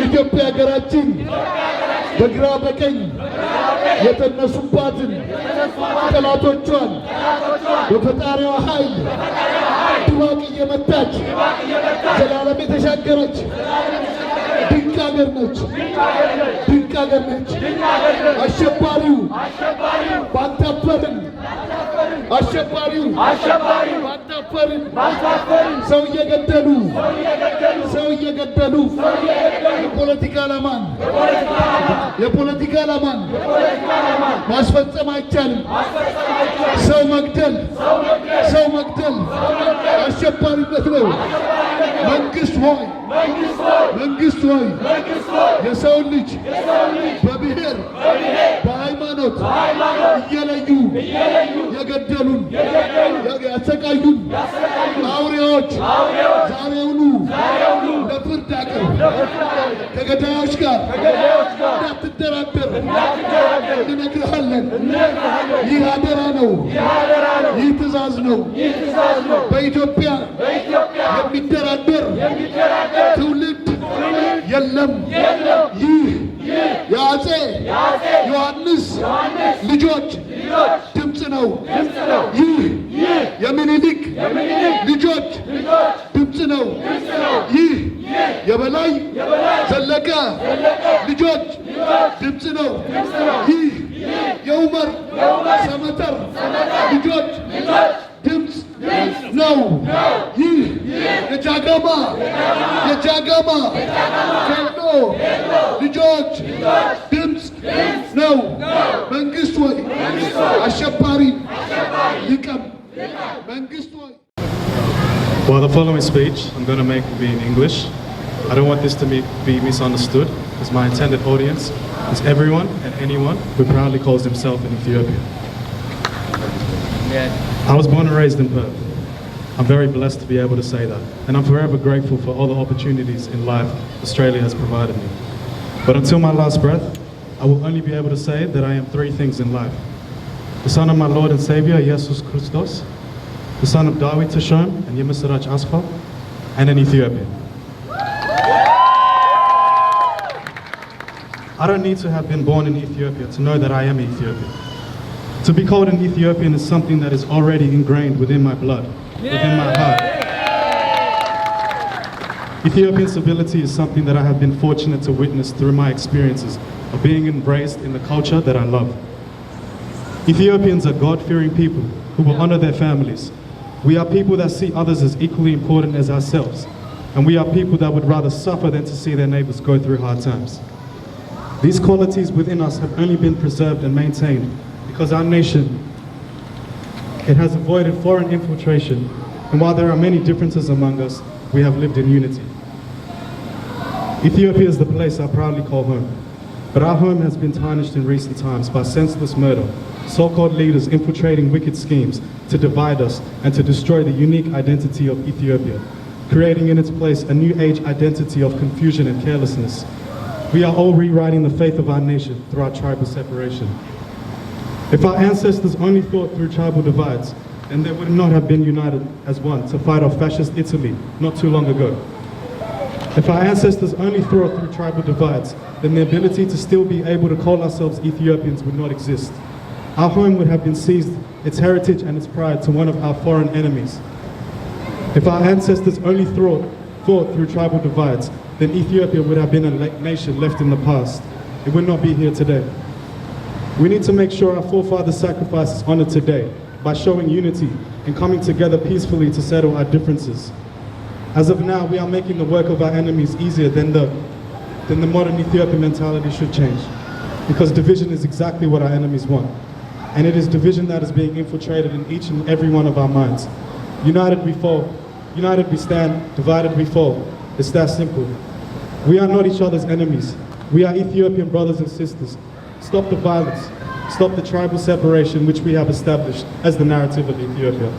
ኢትዮጵያ ሀገራችን በግራ በቀኝ የተነሱባትን ጠላቶቿን በፈጣሪዋ ኃይል ድባቅ እየመታች ዘላለም የተሻገረች ድንቅ ሀገር ነች። ድንቅ ሀገር ነች። አሸባሪው ባንታፈርን አሸባሪው ባንታፈርን ሰው እየገደሉ የፖለቲካ ዓላማን ማስፈጸም አይቻልም። ሰው መግደል አሸባሪነት ነው። መንግስት ሆይ የሰው ልጅ በብሔር በሃይማኖት እየለዩ የገደሉን ያሰቃዩን አውሬዎች ዛሬውኑ ለፍርድ አቅርብ። ከገዳዮች ጋር እንዳትደራደር እንነግርሃለን። ይህ አደራ ነው። ይህ ትእዛዝ ነው። በኢትዮጵያ የሚደራደር ትውልድ የለም። ይህ የአፄ ዮሐንስ ልጆች ድምፅ ነው። ይህ የሚኒሊክ ልጆች ድምፅ ነው። ይህ የበላይ ዘለቀ ልጆች ድምፅ ነው። ይህ የኡመር ሰመተር ልጆች ድምፅ ነው። ይህ የጃጋማ ኬሎ ልጆች ድምፅ ነው። መንግስት ወይ አሸባሪ ይቀም። መንግስት ወይ Well, the following speech I'm going to make will be in English. I don't want this to be misunderstood, as my intended audience is everyone and anyone who proudly calls himself an Ethiopian. I was born and raised in Perth. I'm very blessed to be able to say that, and I'm forever grateful for all the opportunities in life Australia has provided me. But until my last breath, I will only be able to say that I am three things in life: the son of my Lord and Savior, Jesus Christos, the son of David Tashon and Yemisarach Asfa, and an Ethiopian. I don't need to have been born in Ethiopia to know that I am Ethiopian. To be called an Ethiopian is something that is already ingrained within my blood, within my heart. Ethiopian civility is something that I have been fortunate to witness through my experiences of being embraced in the culture that I love. Ethiopians are God-fearing people who will honor their families. We are people that see others as equally important as ourselves, and we are people that would rather suffer than to see their neighbors go through hard times. These qualities within us have only been preserved and maintained because our nation, it has avoided foreign infiltration, and while there are many differences among us, we have lived in unity. Ethiopia is the place I proudly call home, but our home has been tarnished in recent times by senseless murder, so-called leaders infiltrating wicked schemes to divide us and to destroy the unique identity of Ethiopia, creating in its place a new age identity of confusion and carelessness. We are all rewriting the faith of our nation through our tribal separation. If our ancestors only thought through tribal divides, then they would not have been united as one to fight off fascist Italy not too long ago. If our ancestors only thought through tribal divides, then the ability to still be able to call ourselves Ethiopians would not exist. Our home would have been seized, its heritage and its pride, to one of our foreign enemies. If our ancestors only thought through tribal divides, then Ethiopia would have been a nation left in the past. It would not be here today. We need to make sure our forefathers' sacrifice is honored today by showing unity and coming together peacefully to settle our differences. As of now, we are making the work of our enemies easier than the modern Ethiopian mentality should change, because division is exactly what our enemies want. And it is division that is being infiltrated in each and every one of our minds. United we fall, united we stand, divided we fall. It's that simple. We are not each other's enemies. We are Ethiopian brothers and sisters. Stop the violence. Stop the tribal separation which we have established as the narrative of Ethiopia.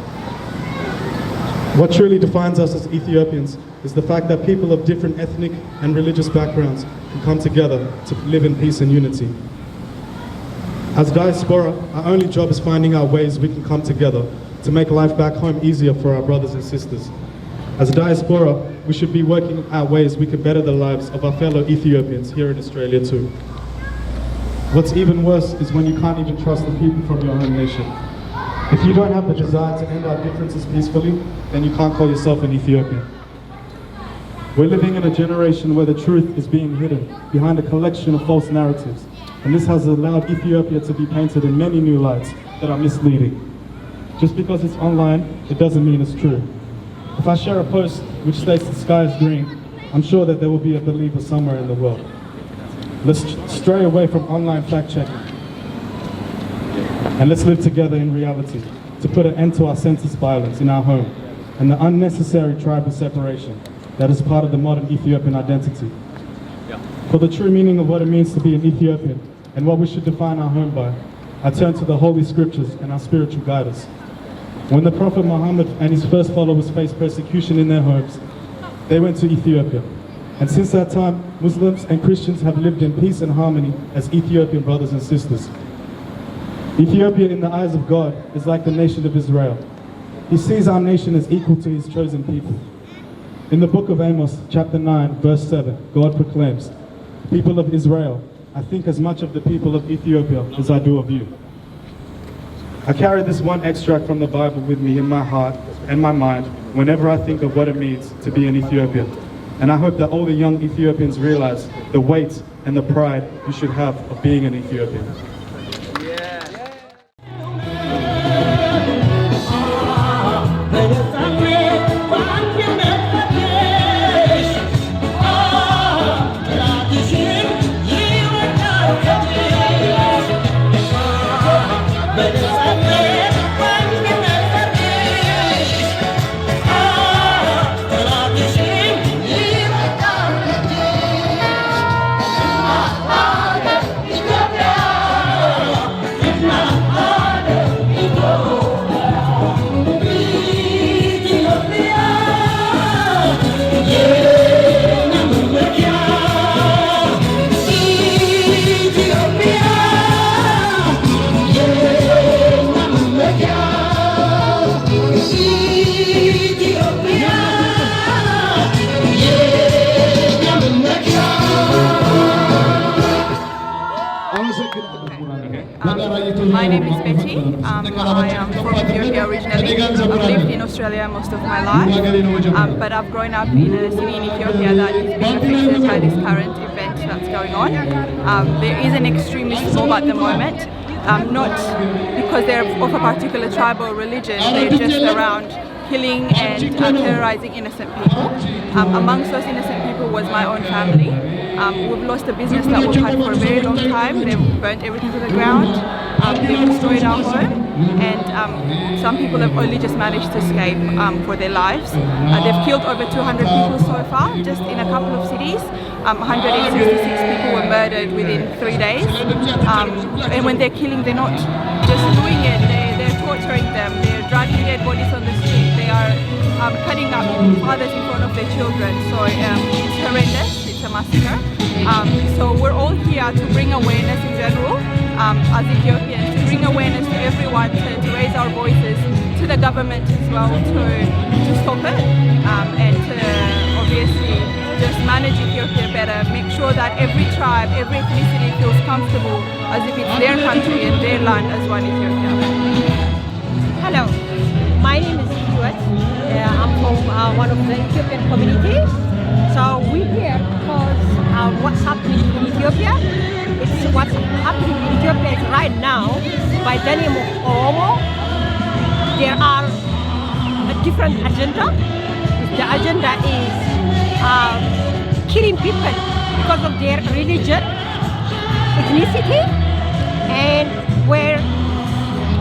What truly defines us as Ethiopians is the fact that people of different ethnic and religious backgrounds can come together to live in peace and unity. As diaspora, our only job is finding out ways we can come together to make life back home easier for our brothers and sisters. As a diaspora, we should be working out ways we can better the lives of our fellow Ethiopians here in Australia too. What's even worse is when you can't even trust the people from your home nation. If you don't have the desire to end our differences peacefully, then you can't call yourself an Ethiopian. We're living in a generation where the truth is being hidden behind a collection of false narratives, and this has allowed Ethiopia to be painted in many new lights that are misleading. Just because it's online, it doesn't mean it's true. If I share a post which states the sky is green, I'm sure that there will be a believer somewhere in the world. Let's stray away from online fact-checking, and let's live together in reality to put an end to our senseless violence in our home and the unnecessary tribal separation that is part of the modern Ethiopian identity. For the true meaning of what it means to be an Ethiopian and what we should define our home by, I turn to the Holy Scriptures and our spiritual guidance. When the Prophet Muhammad and his first followers faced persecution in their homes, they went to Ethiopia. And since that time, Muslims and Christians have lived in peace and harmony as Ethiopian brothers and sisters. Ethiopia, in the eyes of God, is like the nation of Israel. He sees our nation as equal to his chosen people. In the book of Amos, chapter 9, verse 7, God proclaims, "People of Israel, I think as much of the people of Ethiopia as I do of you." I carry this one extract from the Bible with me in my heart and my mind whenever I think of what it means to be an Ethiopian. And I hope that all the young Ethiopians realize the weight and the pride you should have of being an Ethiopian. My name is Betty. I am from Ethiopia originally. I've lived in Australia most of my life, but I've grown up in a city in Ethiopia that is being affected by this current event that's going on. There is an extremist mob at the moment, not because they're of a particular tribe or religion, they're just around killing and terrorizing innocent people. Amongst those innocent people was my own family. We've lost a business that we've had for a very long time. They've burnt everything to the ground. They've destroyed our home, and some people have only just managed to escape for their lives. They've killed over 200 people so far, just in a couple of cities. 166 people were murdered within 3 days. And when they're killing, they're not just doing it, they're torturing them, they're dragging dead bodies on the street, they are cutting up fathers in front of their children. So it's horrendous. A massacre. So we're all here to bring awareness in general as Ethiopians, to bring awareness to everyone, to raise our voices to the government as well, to stop it and to obviously just manage Ethiopia better, make sure that every tribe, every ethnicity feels comfortable as if it's their country and their land as one Ethiopia. Hello, my name is Stuart. I'm from one of the Ethiopian community. So we're here because what's happening in Ethiopia, it's what's happening in Ethiopia right now by the name of Oromo. There are a different agenda. The agenda is killing people because of their religion, ethnicity, and where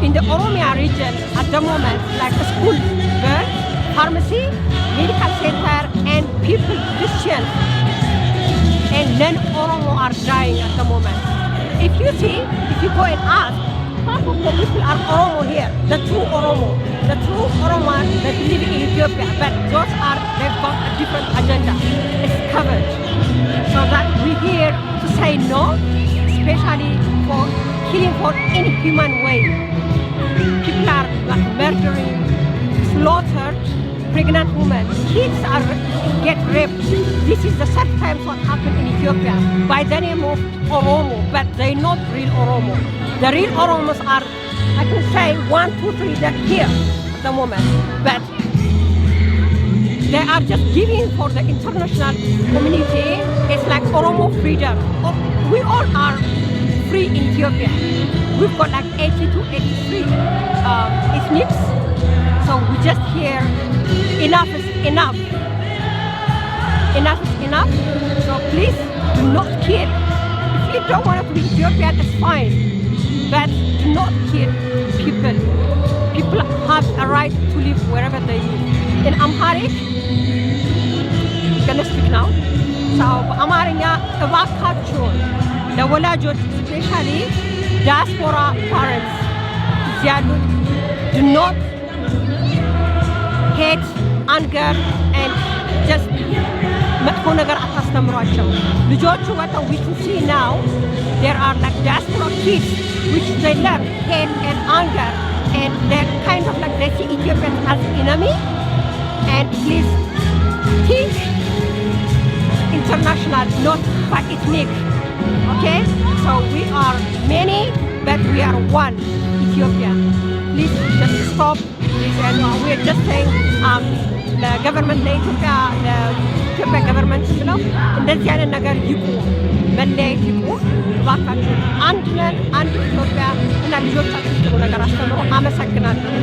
in the Oromia region at the moment, like a school burn, pharmacy, medical center, and people, Christians, and non-Oromo are dying at the moment. If you see, if you go and ask, half of the people are Oromo here, the true Oromo that live in Ethiopia, but those are, they've got a different agenda. It's covered. So that we're here to say no, especially for killing for inhuman way. People are like murdering, slaughtered, pregnant women, kids get raped. This is the third time what happened in Ethiopia by the name of Oromo, but they're not real Oromo. The real Oromos are, I can say, 1, 2, 3, they're here at the moment, but they are just giving for the international community. It's like Oromo freedom. We all are free in Ethiopia. We've got like 80 to 83 ethnics. So we just hear enough is enough. Enough is enough. So please do not kill. If you don't want to be Ethiopian, it's fine. But do not kill people. People have a right to live wherever they live. In Amharic, I'm gonna speak now. So በአማርኛ እባካችሁን ለወላጆች especially diaspora parents እዚህ ያሉት do not hate, anger and just መጥፎ ነገር አታስተምሯቸው። ልጆቹ ወጥተው we can see now there are like diaspora kids which they love hate and anger and they're kind of like they see Ethiopians as enemy. And please teach international, not by ethnic. Okay? So we are many, but we are one Ethiopia. Please just stop this. And we're just saying the government, the Ethiopia government, እንደዚህ አይነት ነገር ይቁም፣ መለያየት ይቁም። እባካችሁ አንድ ነን፣ አንድ ኢትዮጵያ እና ልጆቻችን ጥሩ ነገር አስተምሩ። አመሰግናለሁ።